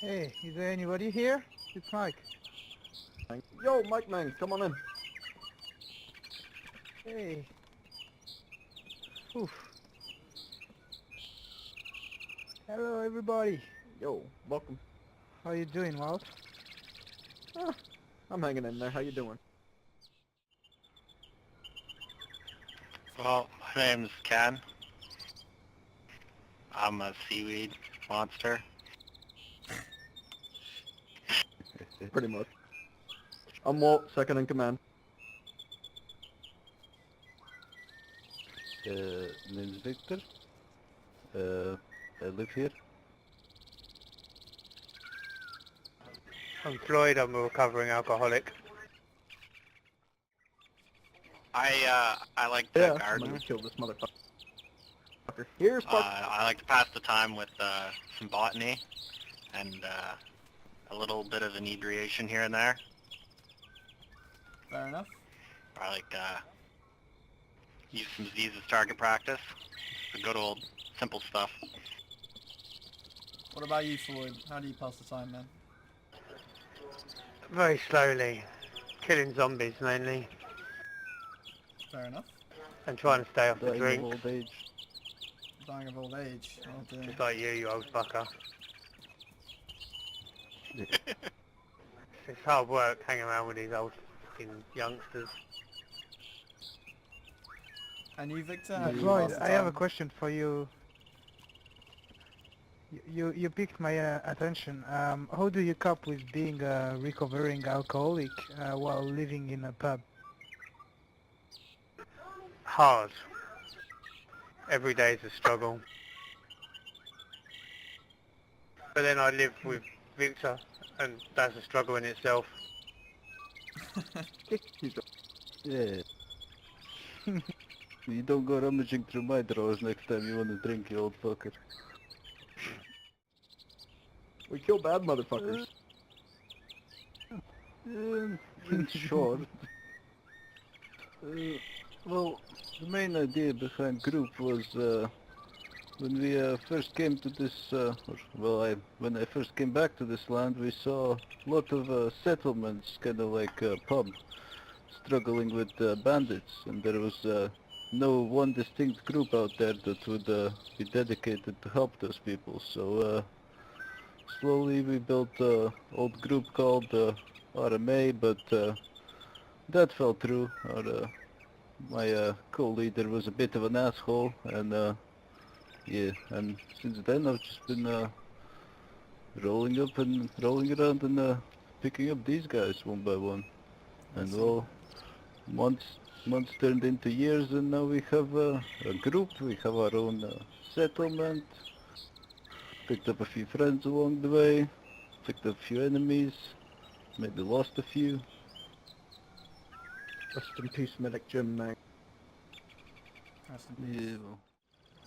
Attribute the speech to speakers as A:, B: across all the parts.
A: Hey, is there anybody here? It's Mike.
B: Yo, Mike man, come on in.
A: Hey. Oof. Hello, everybody.
B: Yo, welcome.
A: How you doing, Walt?
B: Ah, I'm hanging in there. How you doing?
C: Well, my name's Ken. I'm a seaweed monster.
B: Pretty much. I'm Walt, second in command.
D: Name's Victor. I live here.
E: I'm Floyd, I'm a recovering alcoholic.
C: I like to
B: Yeah, I'm
C: garden.
B: gonna kill this motherfucker. Here's Spark.
C: I like to pass the time with some botany and a little bit of inebriation here and there.
F: Fair enough.
C: I like use some Z's as target practice. The good old simple stuff.
F: What about you, Floyd? How do you pass the time, man?
E: Very slowly, killing zombies mainly,
F: Fair enough.
E: and trying to stay off the
D: Dying of
E: drink,
D: old age.
F: Dying of old age. Oh dear.
E: just like you old fucker. It's hard work hanging around with these old fucking youngsters.
F: And you, Victor? How do you
A: Floyd,
F: pass the
A: I have a
F: time?
A: question for you. You piqued my attention. How do you cope with being a recovering alcoholic while living in a pub?
E: Hard. Every day is a struggle. But then I live with Victor, and that's a struggle in itself.
D: Yeah. You don't go rummaging through my drawers next time you want to drink, you old fucker.
B: We kill bad motherfuckers.
D: In short, well, the main idea behind group was when we first came to this, when I first came back to this land, we saw a lot of settlements, kind of like a pub, struggling with bandits, and there was no one distinct group out there that would be dedicated to help those people. So slowly we built an old group called RMA, but that fell through. My co-leader was a bit of an asshole, and yeah, and since then I've just been rolling up and rolling around and picking up these guys one by one. And well, months turned into years, and now we have a group, we have our own settlement, picked up a few friends along the way, picked up a few enemies, maybe lost a few.
B: Rest in peace, Medic Jim, man.
F: Rest in peace.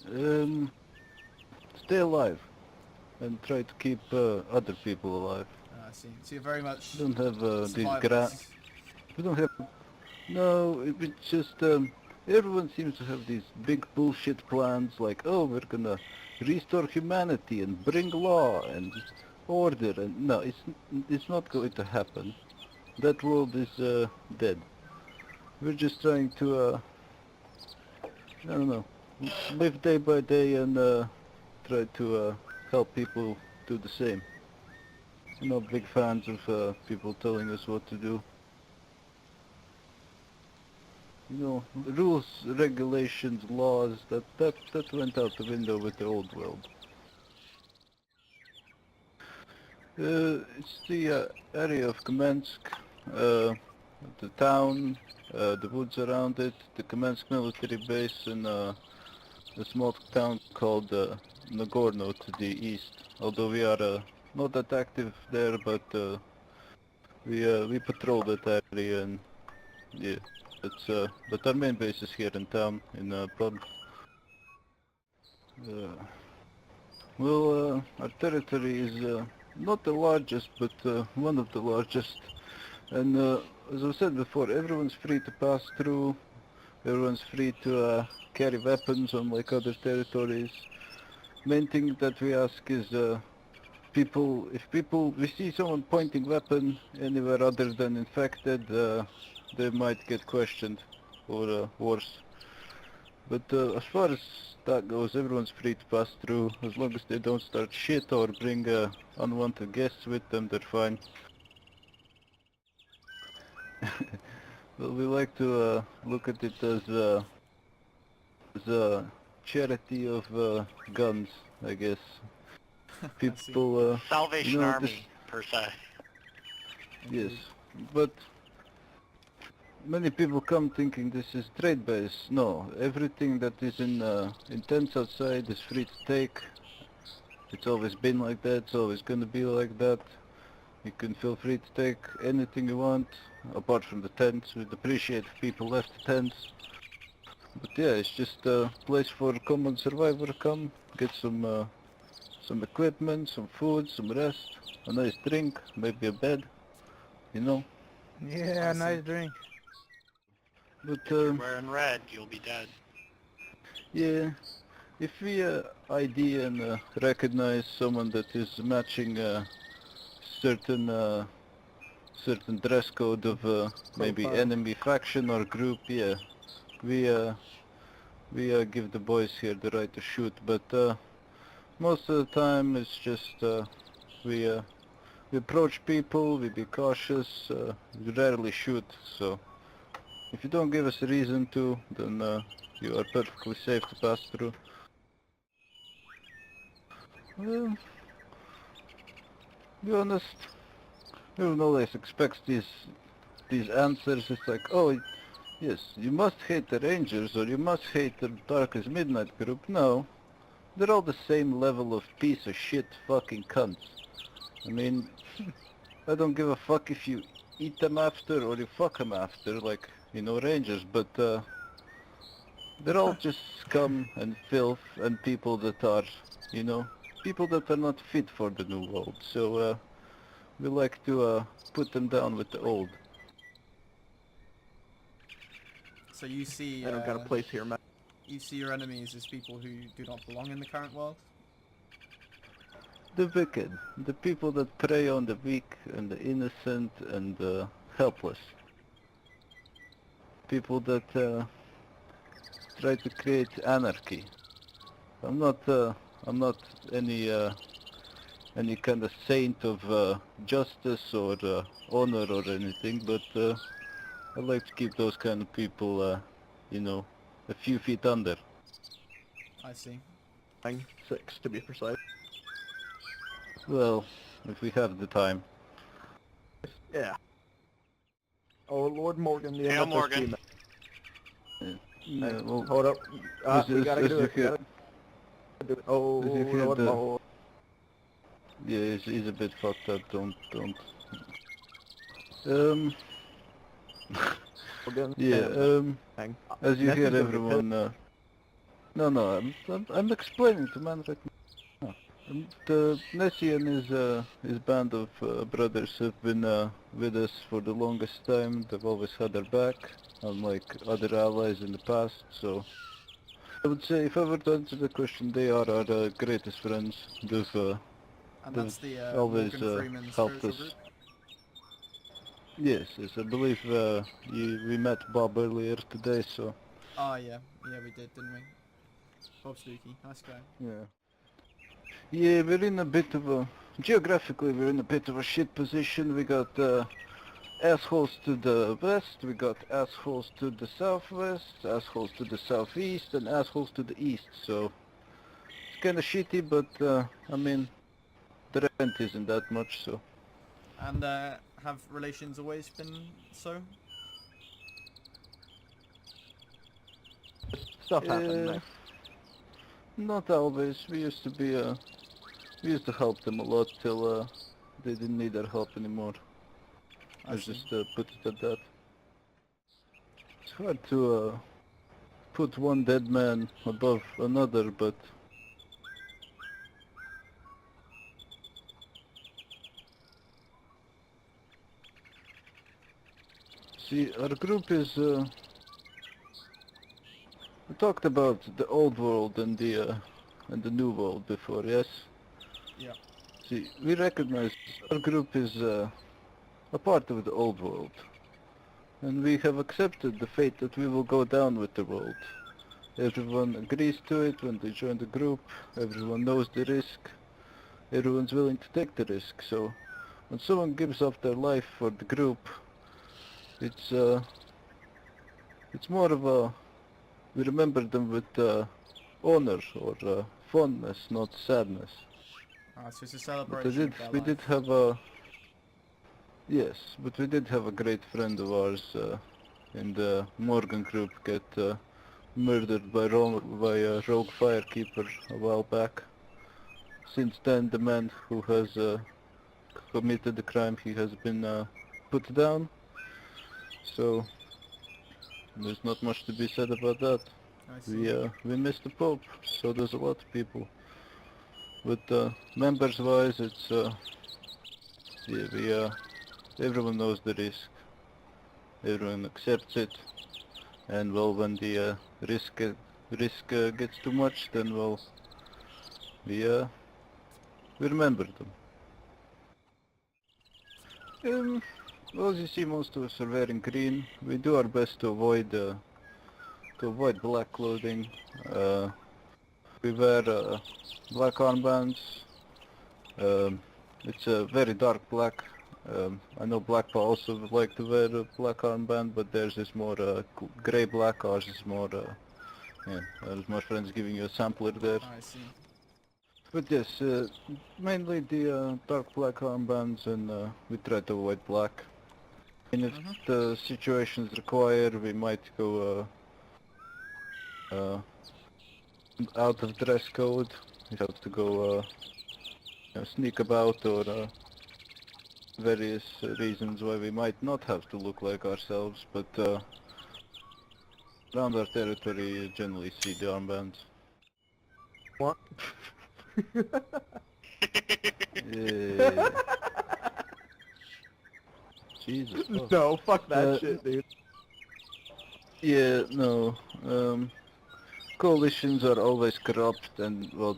D: Yeah, stay alive and try to keep other people alive.
F: I see. So you're very much
D: We don't have these
F: survivors.
D: we don't have, no, it's just, everyone seems to have these big bullshit plans like, oh, we're gonna restore humanity and bring law and order, and no, it's not going to happen. That world is dead. We're just trying to, I don't know, live day by day and try to help people do the same. We're not big fans of people telling us what to do. You know, rules, regulations, laws, that went out the window with the old world. It's the area of Kamensk, the town, the woods around it, the Kamensk military base, and a small town called Nagorno to the east. Although we are not that active there, but we patrol that area, and yeah, but our main base is here in town in Plum. Well, our territory is not the largest, but one of the largest. And as I said before, everyone's free to pass through. Everyone's free to carry weapons unlike other territories. Main thing that we ask is we see someone pointing weapon anywhere other than infected, they might get questioned or worse. But as far as that goes, everyone's free to pass through. As long as they don't start shit or bring unwanted guests with them, they're fine. Well, we like to look at it as a charity of guns, I guess. People,
C: Salvation
D: you know,
C: Army, per se.
D: yes, but many people come thinking this is trade base. No, everything that is in tents outside is free to take. It's always been like that, it's always gonna be like that. You can feel free to take anything you want, apart from the tents. We'd appreciate if people left the tents. But yeah, it's just a place for common survivor to come, get some equipment, some food, some rest, a nice drink, maybe a bed, you know.
A: Yeah,
F: Awesome.
A: nice drink.
D: But
C: If you're wearing red, you'll be dead.
D: yeah, if we ID and recognize someone that is matching certain certain dress code of maybe
B: Profile.
D: enemy faction or group, yeah, we give the boys here the right to shoot. But most of the time it's just we approach people, we be cautious, we rarely shoot. So if you don't give us a reason to, then you are perfectly safe to pass through. Well, to be honest, everyone always expects these answers. It's like, oh, yes, you must hate the Rangers or you must hate the Darkest Midnight group. No, they're all the same level of piece of shit fucking cunts. I mean, I don't give a fuck if you eat them after or you fuck them after, like, you know, Rangers, but they're all just scum and filth and people that are, you know, people that are not fit for the new world. So we like to put them down with the old.
F: So you see,
B: I don't got a place here, man.
F: you see your enemies as people who do not belong in the current world?
D: The wicked, the people that prey on the weak and the innocent and the helpless. People that try to create anarchy. I'm not any kind of saint of justice or honor or anything, but I like to keep those kind of people, you know, a few feet under.
F: I see.
B: 6 to be precise.
D: Well, if we have the time.
B: Yeah. Oh, Lord Morgan, the
C: Hail
B: MSSG
C: Morgan.
B: man.
D: Yeah, well,
B: Hold up. We gotta
D: as
B: do
D: you
B: it. We
D: hear-
B: gotta do it. Oh,
D: as you hear
B: Lord
D: the-
B: Morgan.
D: yeah, he's a bit fucked up. Don't. Yeah.
B: Hang.
D: As you
B: Nessie's
D: hear,
B: gonna get
D: everyone. No, I'm explaining to man right now. Nessie and his band of brothers have been with us for the longest time. They've always had our back, unlike other allies in the past. So I would say, if I were to answer the question, they are our greatest friends. They've
F: And that's the
D: always
F: Morgan Freeman
D: helped
F: spiritual
D: us.
F: group?
D: Yes, I believe we met Bob earlier today. So
F: Oh yeah, yeah we did, didn't we? Bob Spooky, nice guy.
D: yeah. Yeah, we're in a bit of a... Geographically, we're in a bit of a shit position. We got assholes to the west, we got assholes to the southwest, assholes to the southeast, and assholes to the east. So it's kind of shitty, but I mean, the rent isn't that much, so...
F: And have relations always been so?
B: Stuff happened, man.
D: Not always. We used to be, we used to help them a lot till they didn't need our help anymore.
F: I
D: Let's
F: see.
D: just put it at that. It's hard to put one dead man above another, but see, our group is. We talked about the old world and the new world before, yes?
F: Yeah.
D: See, we recognize our group is a part of the old world, and we have accepted the fate that we will go down with the world. Everyone agrees to it when they join the group, everyone knows the risk, everyone's willing to take the risk, so when someone gives up their life for the group, it's more of a, we remember them with honor or fondness, not sadness.
F: Ah, so it's a
D: But
F: celebration of their
D: we
F: life.
D: did have a, yes, but we did have a great friend of ours in the Morgan group get murdered by a rogue firekeeper a while back. Since then, the man who has committed the crime, he has been put down. So there's not much to be said about that.
F: I see.
D: We miss the Pope. So does a lot of people. But members-wise, it's yeah, everyone knows the risk. Everyone accepts it. And well, when the risk gets too much, then well, we remember them. Well, as you see, most of us are wearing green. We do our best to avoid black clothing. We wear black armbands. It's a very dark black. I know Blackpaw also would like to wear a black armband, but theirs is more grey black. Ours is more, yeah, there's more friends giving you a sampler there.
F: I see.
D: But yes, mainly the dark black armbands, and we try to avoid black. And if the situations require, we might go out of dress code. We have to go sneak about, or various reasons why we might not have to look like ourselves, but around our territory you generally see the armbands.
B: What?
D: Yeah. Jesus. Fuck.
B: No, fuck that
D: Uh,
B: shit, dude.
D: Yeah, no. Coalitions are always corrupt, and well,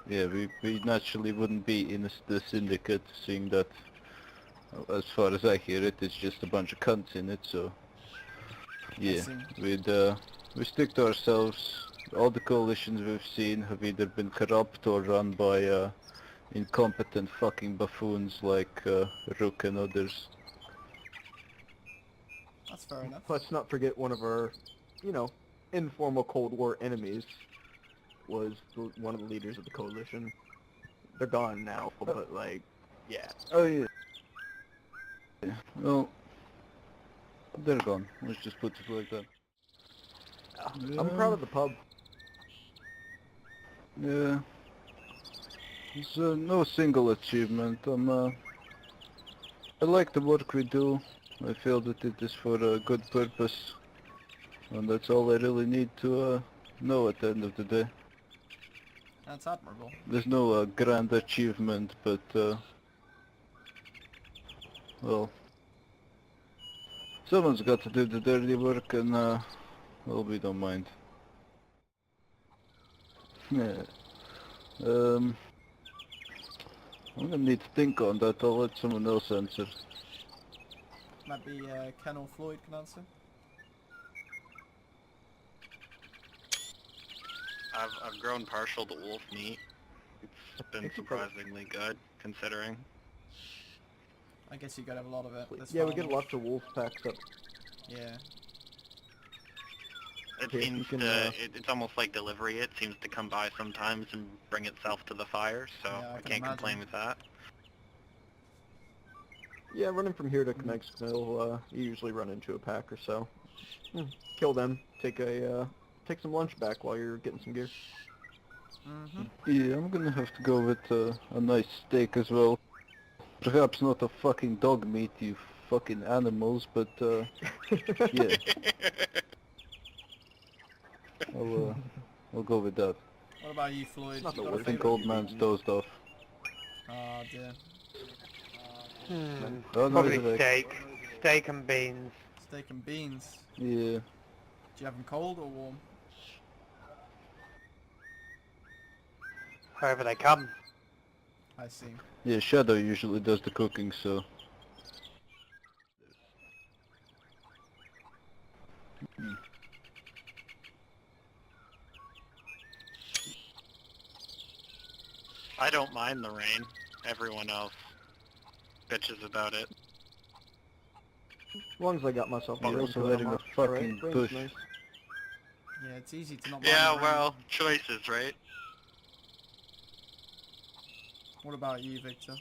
D: we naturally wouldn't be in the syndicate, seeing that, as far as I hear it, it's just a bunch of cunts in it. So, yeah,
F: see.
D: we stick to ourselves. All the coalitions we've seen have either been corrupt or run by incompetent fucking buffoons like Rook and others.
F: That's fair enough.
B: Let's not forget one of our, informal Cold War enemies was one of the leaders of the coalition. They're gone now, but yeah.
D: Oh yeah. Yeah. Well, they're gone. Let's just put it like that.
B: I'm proud of the pub.
D: Yeah. It's no single achievement. I like the work we do. I feel that it is for a good purpose, and that's all I really need to know at the end of the day.
F: That's admirable.
D: There's no grand achievement, but well, someone's got to do the dirty work, and well, we don't mind. Yeah. I'm gonna need to think on that. I'll let someone else answer.
F: Might be Ken or Floyd can answer.
C: I've grown partial to wolf meat. It's been surprisingly good, considering.
F: I guess you gotta have a lot of it. That's
B: Yeah, we
F: fine.
B: get lots of wolf packs up.
F: Yeah.
C: It
B: Here,
C: seems
B: you can,
C: to, it's almost like delivery. It seems to come by sometimes and bring itself to the fire, so
F: Yeah, I
C: I
F: can
C: can't complain
F: imagine.
C: with that.
B: Yeah, running from here to Connecticut, you usually run into a pack or so. Kill them. Take some lunch back while you're getting some gear.
D: Yeah, I'm gonna have to go with a nice steak as well. Perhaps not a fucking dog meat, you fucking animals, but yeah, I'll go with that.
F: What about you, Floyd?
B: Not
F: You
B: the
F: got a
D: I think
F: favourite?
D: old man's dozed off.
F: Oh dear.
D: Oh, no,
E: Probably
D: he's awake.
E: steak. Steak and beans.
F: Steak and beans.
D: Yeah.
F: Do you have them cold or warm?
E: However they come.
F: I see.
D: Yeah, Shadow usually does the cooking, so...
C: I don't mind the rain. Everyone else bitches about it.
B: As long as I got myself
D: You're
B: a
D: also
B: raincoat,
D: letting
B: I'm
D: a
B: all
D: fucking
B: right. Rain's
D: bush.
B: nice.
F: Yeah, it's easy to not mind
C: Yeah,
F: the rain.
C: well, choices, right?
F: What about you, Victor?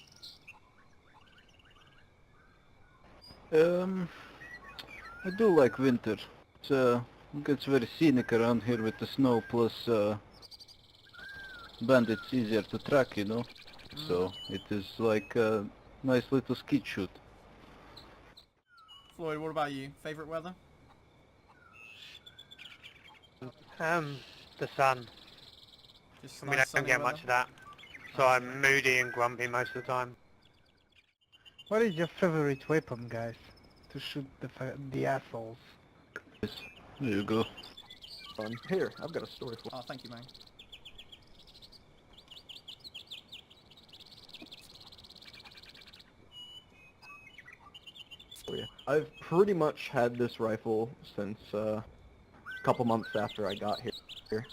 D: I do like winter. It gets very scenic around here with the snow, plus bandits easier to track, you know? So it is like a nice little skeet shoot.
F: Floyd, what about you? Favorite weather?
E: The sun.
F: Just
E: I mean,
F: nice
E: I don't
F: sunny
E: get
F: weather?
E: much of that. So
F: I
E: I'm moody and grumpy most of the time.
A: What is your favorite weapon, guys, to shoot the assholes?
D: There you go.
B: Fun. Here, I've got a story for
F: Oh, thank you, man.
B: you. I've pretty much had this rifle since a couple months after I got here.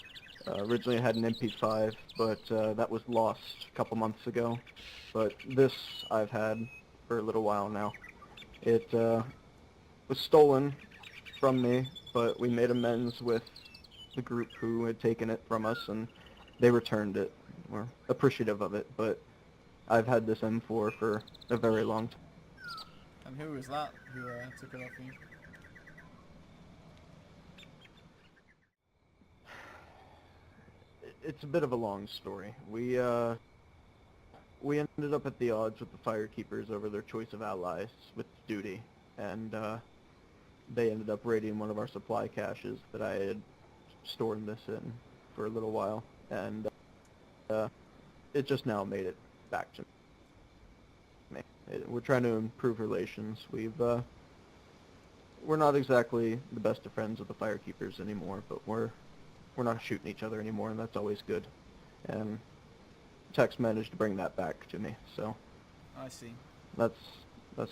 B: Originally I had an MP5, but that was lost a couple months ago. But this I've had for a little while now. It was stolen from me, but we made amends with the group who had taken it from us, and they returned it. We're appreciative of it, but I've had this M4 for a very long time.
F: And who was that who took it off you?
B: It's a bit of a long story. We ended up at the odds with the Firekeepers over their choice of allies with duty, and they ended up raiding one of our supply caches that I had stored this in for a little while, and it just now made it back to me. We're trying to improve relations. We're not exactly the best of friends with the Firekeepers anymore, but we're not shooting each other anymore, and that's always good. And Tex managed to bring that back to me, so
F: I see.
B: that's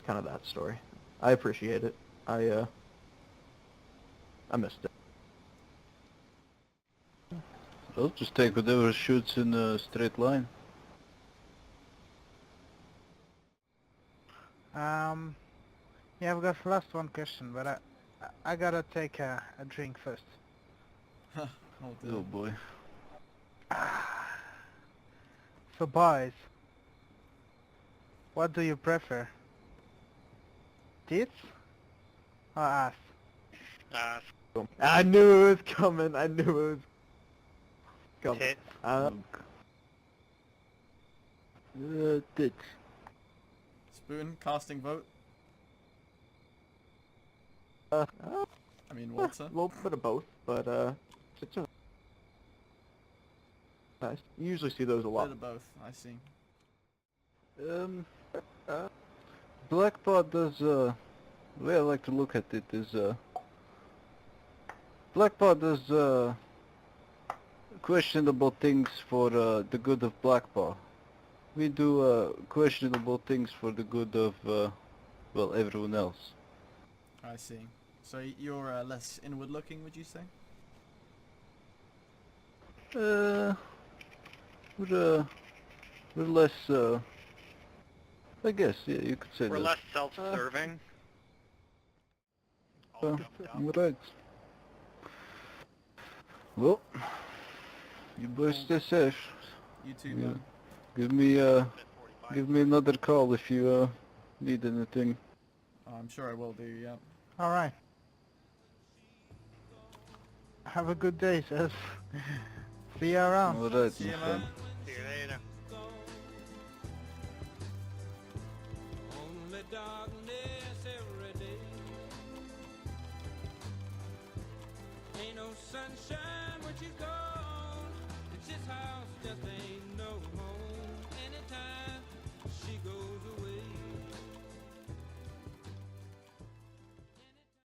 B: kind of that story. I appreciate it. I missed it.
D: Well, just take whatever shoots in a straight line.
A: Yeah, I've got last one question, but I gotta take a drink first.
F: Oh, dear.
D: Oh boy.
A: So boys, what do you prefer? Tits or ass?
B: I knew it was coming. I knew it was coming.
E: Tits.
D: Tits.
F: Spoon, casting vote.
B: A
F: I mean, Walter.
B: little bit of both, but it's nice. You usually see those a lot.
F: Bit of both, I see.
D: Blackpot does, the way I like to look at it is, Blackpot does, questionable things for, the good of Blackpaw. We do, questionable things for the good of, well, everyone else.
F: I see. So you're less inward looking, would you say?
D: We're less, I guess, yeah, you could say
C: We're
D: that.
C: less self-serving.
D: Right. Well, you boys stay safe.
F: You too,
D: Yeah.
F: man.
D: Give me another call if you, need anything.
F: Oh, I'm sure I will do, yeah.
A: Alright. Have a good day, sis. See you around.
D: Alright,
F: See
D: my
F: you,
D: friend.
F: man.
C: See you later.
G: Only darkness every day. Ain't no sunshine when she's gone. It's this house just ain't